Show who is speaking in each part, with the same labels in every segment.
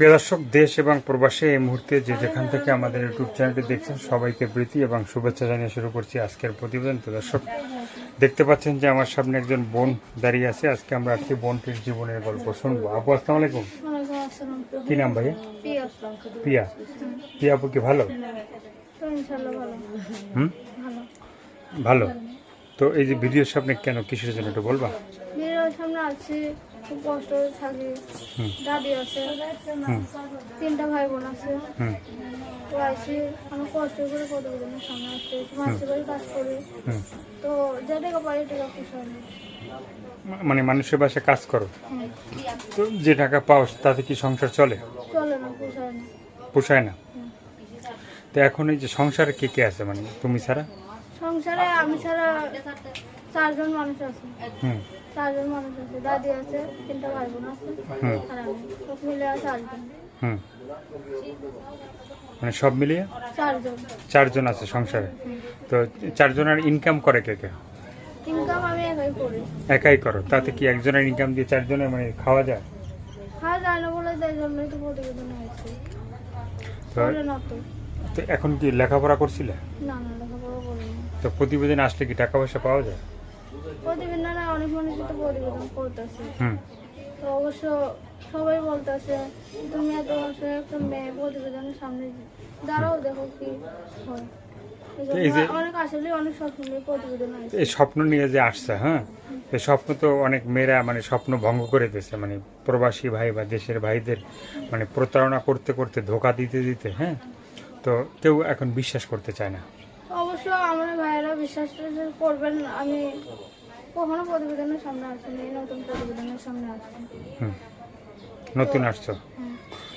Speaker 1: প্রিয় দর্শক, দেশ এবং প্রবাসে এই মুহূর্তে যে যেখান থেকে আমাদের ইউটিউব চ্যানেলটি দেখছেন সবাইকে প্রীতি এবং শুভেচ্ছা জানিয়ে শুরু করছি আজকের প্রতিবেদন। তো দর্শক, দেখতে পাচ্ছেন যে আমার সামনে একজন বোন দাঁড়িয়ে আছে। আজকে আমরা আজকে বোনটির জীবনের গল্প শুনবো। আপু, আসসালামু আলাইকুম। কি নাম ভাইয়া? পিয়া। পিয়া আপু কি ভালো? হুম, ভালো। তো এই যে ভিডিওর সামনে কেন, কিসের জন্য একটু বলবা?
Speaker 2: ভিডিওর সামনে আছি, খুব কষ্ট থাকি। দাদি আছে, 3টা ভাই বোন আছে। তো আইসি আমি কষ্ট করে প্রতিবেদনের সামনে আসছি, মাসে বাড়ি কাজ করি। তো যে টাকা পাই টাকা পোষায় না।
Speaker 1: মানে মানুষের বাসায় কাজ করো, তো যে টাকা পাও তাতে কি সংসার চলে?
Speaker 2: চলে না, পোষায় না।
Speaker 1: পোষায় না। তো এখন এই যে সংসারে কে কে আছে, মানে তুমি ছাড়া?
Speaker 2: সংসারে আমি ছাড়া 4জন মানুষ আছে। 4জন মানুষ আছে, দাদি আছে, 3টা ভাই বোন আছে, আর আমি। সব মিলে 4জন।
Speaker 1: মানে সব মিলিয়ে
Speaker 2: 4জন।
Speaker 1: 4জন আছে সংসারে। তো 4জনের ইনকাম করে কে কে?
Speaker 2: ইনকাম আমি একাই করি।
Speaker 1: একাই করো? তাতে কি একজনের ইনকাম দিয়ে 4জনের মানে খাওয়া যায়?
Speaker 2: খাওয়া যায় না বলে তাই জন্যই তো প্রতিবেদন হয়েছে।
Speaker 1: তো
Speaker 2: চলে না তো।
Speaker 1: তো এখন কি লেখাপড়া করছিলে?
Speaker 2: না না, লেখাপড়া করিনি।
Speaker 1: তো প্রতিবেদন আসলে কি টাকা পয়সা পাওয়া যায়?
Speaker 2: প্রতিবেদনে অনেক মানুষই তো প্রতিবেদন করতেছে। তো অবশ্য সবাই বলতেছে তুমি এত বছর একটা মেয়ে প্রতিবেদনের সামনে দাঁড়াও, দেখো কি হয়।
Speaker 1: এই যে
Speaker 2: অনেক আসলে অনেক স্বপ্ন নিয়ে প্রতিবেদন আছে।
Speaker 1: এই স্বপ্ন নিয়ে যে আসছে, এই স্বপ্ন তো অনেক মেয়েরা মানে স্বপ্ন ভঙ্গ করে দিয়েছে, মানে প্রবাসী ভাই বা দেশের ভাইদের মানে প্রতারণা করতে করতে, ধোকা দিতে দিতে। তো কেউ এখন বিশ্বাস করতে চায় না।
Speaker 2: অবশ্য আমার ভাইয়েরা বিশ্বাস করবেন, আমি কখনো প্রতিবেদনের সামনে আসিনি, নতুন প্রতিবেদনের সামনে আসছি।
Speaker 1: নতুন আসছো?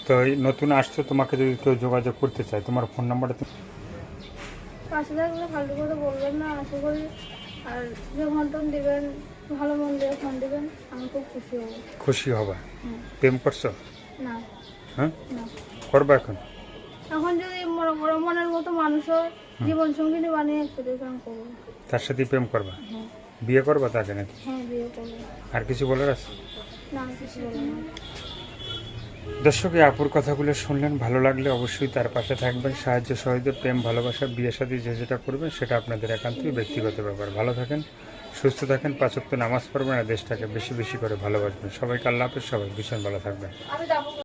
Speaker 1: তো এই নতুন আসছো, তোমাকে যদি কেউ যোগাযোগ করতে চায়, তোমার ফোন নাম্বারটা
Speaker 2: পাশে থাকলে ফালতু কথা বলবেন না, আশা করি। আর যে ঘন্টন দিবেন, ভালো মন দিয়ে ফোন দিবেন, আমি খুব খুশি হব।
Speaker 1: খুশি হবা। প্রেম করছো?
Speaker 2: না।
Speaker 1: হ্যাঁ,
Speaker 2: না।
Speaker 1: করবা এখন?
Speaker 2: এখন যদি মনে করো মনের মতো মানুষের জীবন সঙ্গিনী বানিয়ে একসাথে প্রেম করবো।
Speaker 1: তার সাথে প্রেম করবা? বিয়ে করবা তাকে নাকি?
Speaker 2: হ্যাঁ, বিয়ে করবো।
Speaker 1: আর কিছু বলার আছে?
Speaker 2: না, কিছু বলবো না।
Speaker 1: দর্শক, এই আপুর কথাগুলো শুনলেন, ভালো লাগলে অবশ্যই তার পাশে থাকবেন। সাহায্য সহযোগিতা, প্রেম ভালোবাসা, বিয়ে শাদী যে যেটা করবেন সেটা আপনাদের একান্তই ব্যক্তিগত ব্যাপার। ভালো থাকেন, সুস্থ থাকেন, 5 ওয়াক্ত নামাজ পড়বেন আর দেশটাকে বেশি বেশি করে ভালোবাসবেন। সবাইকে আল্লাহ হাফেজ, সবাই ভীষণ ভালো থাকবেন।